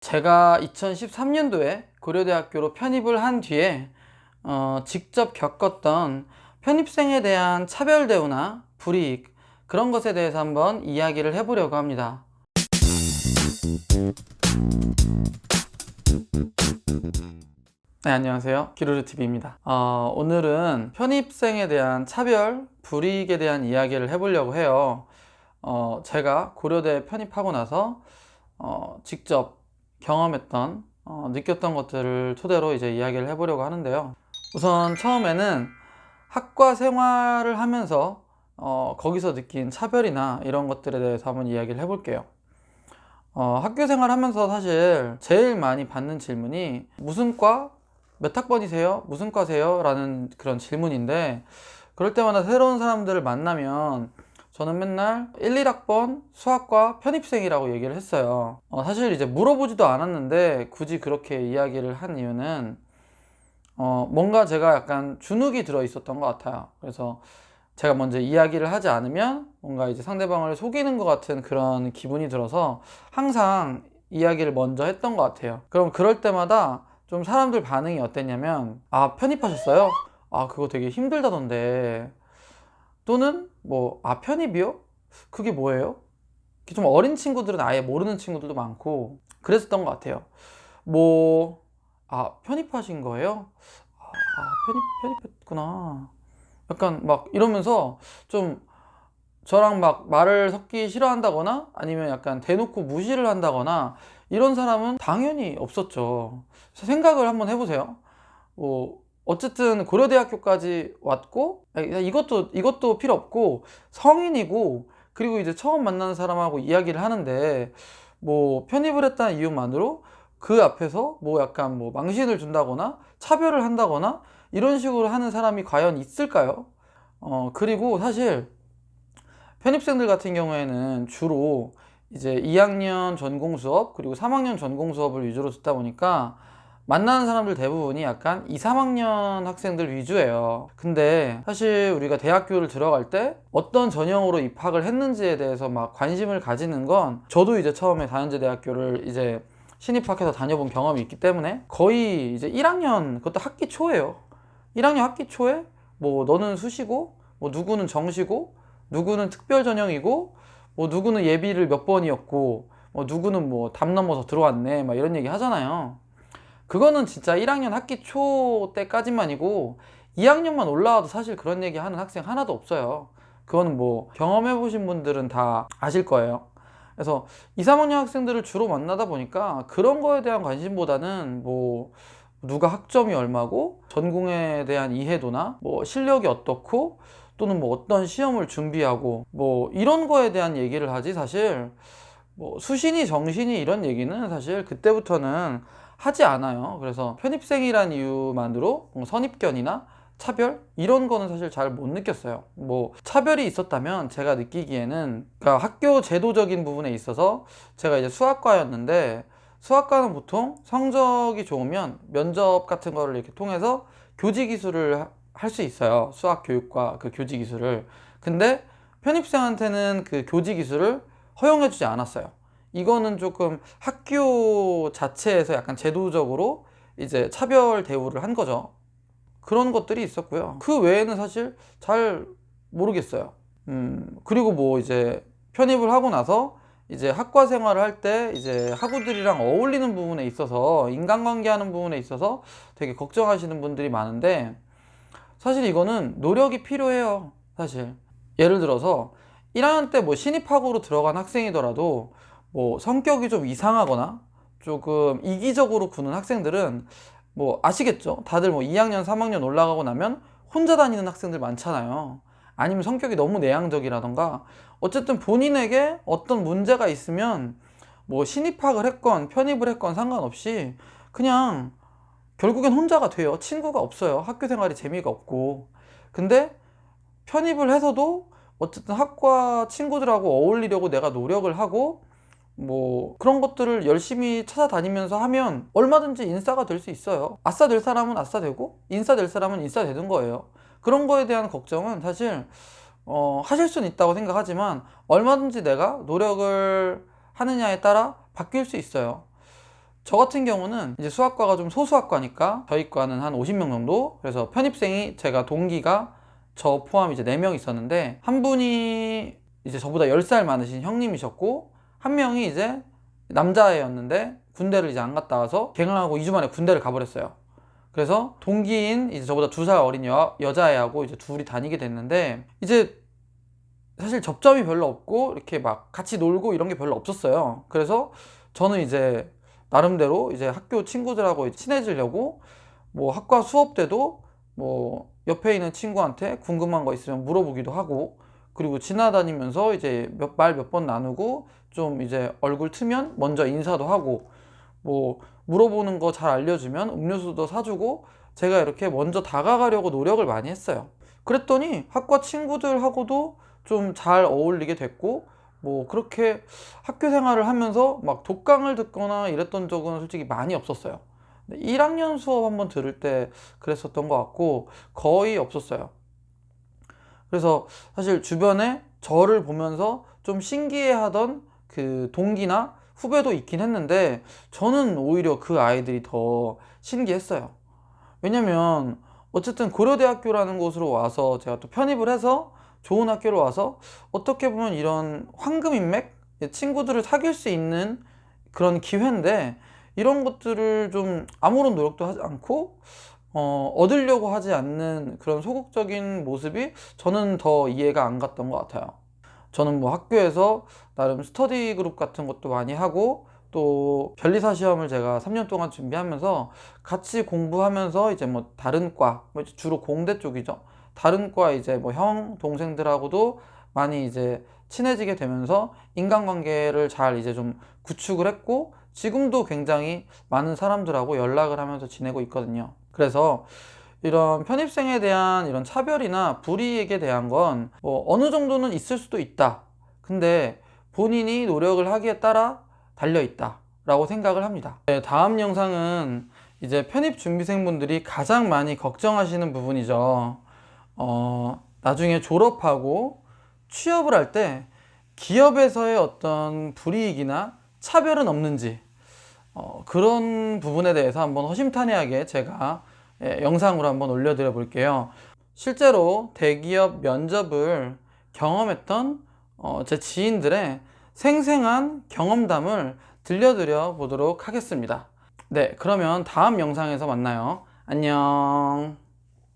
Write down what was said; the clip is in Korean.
제가 2013년도에 고려대학교로 편입을 한 뒤에 직접 겪었던 편입생에 대한 차별 대우나 불이익, 그런 것에 대해서 한번 이야기를 해보려고 합니다. 네, 안녕하세요. 기루루TV입니다. 오늘은 편입생에 대한 차별, 불이익에 대한 이야기를 해보려고 해요. 제가 고려대에 편입하고 나서 직접 경험했던, 느꼈던 것들을 토대로 이제 이야기를 해보려고 하는데요. 우선 처음에는 학과 생활을 하면서 거기서 느낀 차별이나 이런 것들에 대해서 한번 이야기를 해볼게요. 학교 생활하면서 사실 제일 많이 받는 질문이 무슨 과? 몇 학번이세요? 무슨 과세요? 라는 그런 질문인데, 그럴 때마다 새로운 사람들을 만나면 저는 맨날 1, 1학번 수학과 편입생이라고 얘기를 했어요. 사실 이제 물어보지도 않았는데 굳이 그렇게 이야기를 한 이유는 뭔가 제가 약간 주눅이 들어 있었던 것 같아요. 그래서 제가 먼저 이야기를 하지 않으면 뭔가 이제 상대방을 속이는 것 같은 그런 기분이 들어서 항상 이야기를 먼저 했던 것 같아요. 그럼 그럴 때마다 좀 사람들 반응이 어땠냐면, 아, 편입하셨어요? 아, 그거 되게 힘들다던데. 또는 뭐, 아, 편입이요? 그게 뭐예요? 좀 어린 친구들은 아예 모르는 친구들도 많고 그랬었던 것 같아요. 뭐, 아, 편입하신 거예요? 편입했구나. 약간 막 이러면서 좀 저랑 막 말을 섞기 싫어한다거나 아니면 약간 대놓고 무시를 한다거나 이런 사람은 당연히 없었죠. 생각을 한번 해보세요. 뭐 어쨌든 고려대학교까지 왔고, 이것도 필요 없고 성인이고, 그리고 이제 처음 만나는 사람하고 이야기를 하는데 뭐 편입을 했다는 이유만으로 그 앞에서 뭐 약간 뭐 망신을 준다거나 차별을 한다거나 이런 식으로 하는 사람이 과연 있을까요? 그리고 사실 편입생들 같은 경우에는 주로 이제 2학년 전공 수업 그리고 3학년 전공 수업을 위주로 듣다 보니까 만나는 사람들 대부분이 약간 2, 3학년 학생들 위주예요. 근데 사실 우리가 대학교를 들어갈 때 어떤 전형으로 입학을 했는지에 대해서 막 관심을 가지는 건, 저도 이제 처음에 다현제 대학교를 이제 신입학해서 다녀본 경험이 있기 때문에 거의 이제 1학년, 그것도 학기 초예요. 1학년 학기 초에 뭐 너는 수시고 뭐 누구는 정시고 누구는 특별 전형이고 뭐 누구는 예비를 몇 번이었고 뭐 누구는 뭐 담 넘어서 들어왔네 막 이런 얘기 하잖아요. 그거는 진짜 1학년 학기 초 때까지만이고 2학년만 올라와도 사실 그런 얘기 하는 학생 하나도 없어요. 그거는 뭐 경험해 보신 분들은 다 아실 거예요. 그래서 2, 3학년 학생들을 주로 만나다 보니까 그런 거에 대한 관심보다는 뭐 누가 학점이 얼마고 전공에 대한 이해도나 뭐 실력이 어떻고 또는 뭐 어떤 시험을 준비하고 뭐 이런 거에 대한 얘기를 하지, 사실 뭐 수신이 정신이 이런 얘기는 사실 그때부터는 하지 않아요. 그래서 편입생이란 이유만으로 뭐 선입견이나 차별 이런 거는 사실 잘 못 느꼈어요. 뭐 차별이 있었다면 제가 느끼기에는, 그러니까 학교 제도적인 부분에 있어서 제가 이제 수학과였는데, 수학과는 보통 성적이 좋으면 면접 같은 거를 이렇게 통해서 교직 기수를 할 수 있어요. 수학 교육과 그 교직 기수를. 근데 편입생한테는 그 교직 기수를 허용해주지 않았어요. 이거는 조금 학교 자체에서 약간 제도적으로 이제 차별 대우를 한 거죠. 그런 것들이 있었고요. 그 외에는 사실 잘 모르겠어요. 그리고 뭐 이제 편입을 하고 나서 이제 학과 생활을 할 때 이제 학우들이랑 어울리는 부분에 있어서, 인간관계 하는 부분에 있어서 되게 걱정하시는 분들이 많은데, 사실 이거는 노력이 필요해요. 사실 예를 들어서 1학년 때 뭐 신입학으로 들어간 학생이더라도 뭐 성격이 좀 이상하거나 조금 이기적으로 구는 학생들은, 뭐 아시겠죠? 다들 뭐 2학년, 3학년 올라가고 나면 혼자 다니는 학생들 많잖아요. 아니면 성격이 너무 내향적이라던가 어쨌든 본인에게 어떤 문제가 있으면 뭐 신입학을 했건 편입을 했건 상관없이 그냥 결국엔 혼자가 돼요. 친구가 없어요. 학교 생활이 재미가 없고. 근데 편입을 해서도 어쨌든 학과 친구들하고 어울리려고 내가 노력을 하고 뭐 그런 것들을 열심히 찾아다니면서 하면 얼마든지 인싸가 될 수 있어요. 아싸 될 사람은 아싸 되고 인싸 될 사람은 인싸 되는 거예요. 그런 거에 대한 걱정은 사실 하실 수는 있다고 생각하지만 얼마든지 내가 노력을 하느냐에 따라 바뀔 수 있어요. 저 같은 경우는 이제 수학과가 좀 소수학과니까 저희 과는 한 50명 정도. 그래서 편입생이 제가 동기가 저 포함 이제 4명 있었는데, 한 분이 이제 저보다 10살 많으신 형님이셨고, 한 명이 이제 남자애였는데 군대를 이제 안 갔다 와서 개강하고 2주 만에 군대를 가버렸어요. 그래서 동기인 이제 저보다 2살 어린 여자애하고 이제 둘이 다니게 됐는데, 이제 사실 접점이 별로 없고 이렇게 막 같이 놀고 이런 게 별로 없었어요. 그래서 저는 이제 나름대로 이제 학교 친구들하고 친해지려고 뭐 학과 수업 때도 뭐 옆에 있는 친구한테 궁금한 거 있으면 물어보기도 하고, 그리고 지나다니면서 이제 몇 번 나누고 좀 이제 얼굴 트면 먼저 인사도 하고, 뭐 물어보는 거 잘 알려주면 음료수도 사주고, 제가 이렇게 먼저 다가가려고 노력을 많이 했어요. 그랬더니 학과 친구들하고도 좀 잘 어울리게 됐고, 뭐 그렇게 학교 생활을 하면서 막 독강을 듣거나 이랬던 적은 솔직히 많이 없었어요. 1학년 수업 한번 들을 때 그랬었던 것 같고 거의 없었어요. 그래서 사실 주변에 저를 보면서 좀 신기해하던 그 동기나 후배도 있긴 했는데, 저는 오히려 그 아이들이 더 신기했어요. 왜냐면 어쨌든 고려대학교라는 곳으로 와서 제가 또 편입을 해서 좋은 학교로 와서 어떻게 보면 이런 황금 인맥, 친구들을 사귈 수 있는 그런 기회인데, 이런 것들을 좀 아무런 노력도 하지 않고 얻으려고 하지 않는 그런 소극적인 모습이 저는 더 이해가 안 갔던 것 같아요. 저는 뭐 학교에서 나름 스터디 그룹 같은 것도 많이 하고, 또 변리사 시험을 제가 3년 동안 준비하면서 같이 공부하면서 이제 뭐 다른 과, 뭐 주로 공대 쪽이죠. 다른 과 이제 뭐 형, 동생들하고도 많이 이제 친해지게 되면서 인간관계를 잘 이제 좀 구축을 했고, 지금도 굉장히 많은 사람들하고 연락을 하면서 지내고 있거든요. 그래서 이런 편입생에 대한 이런 차별이나 불이익에 대한 건 뭐 어느 정도는 있을 수도 있다. 근데 본인이 노력을 하기에 따라 달려 있다 라고 생각을 합니다. 네, 다음 영상은 이제 편입 준비생분들이 가장 많이 걱정하시는 부분이죠. 나중에 졸업하고 취업을 할 때 기업에서의 어떤 불이익이나 차별은 없는지, 그런 부분에 대해서 한번 허심탄회하게 제가 영상으로 한번 올려드려 볼게요. 실제로 대기업 면접을 경험했던 제 지인들의 생생한 경험담을 들려드려 보도록 하겠습니다. 네, 그러면 다음 영상에서 만나요. 안녕.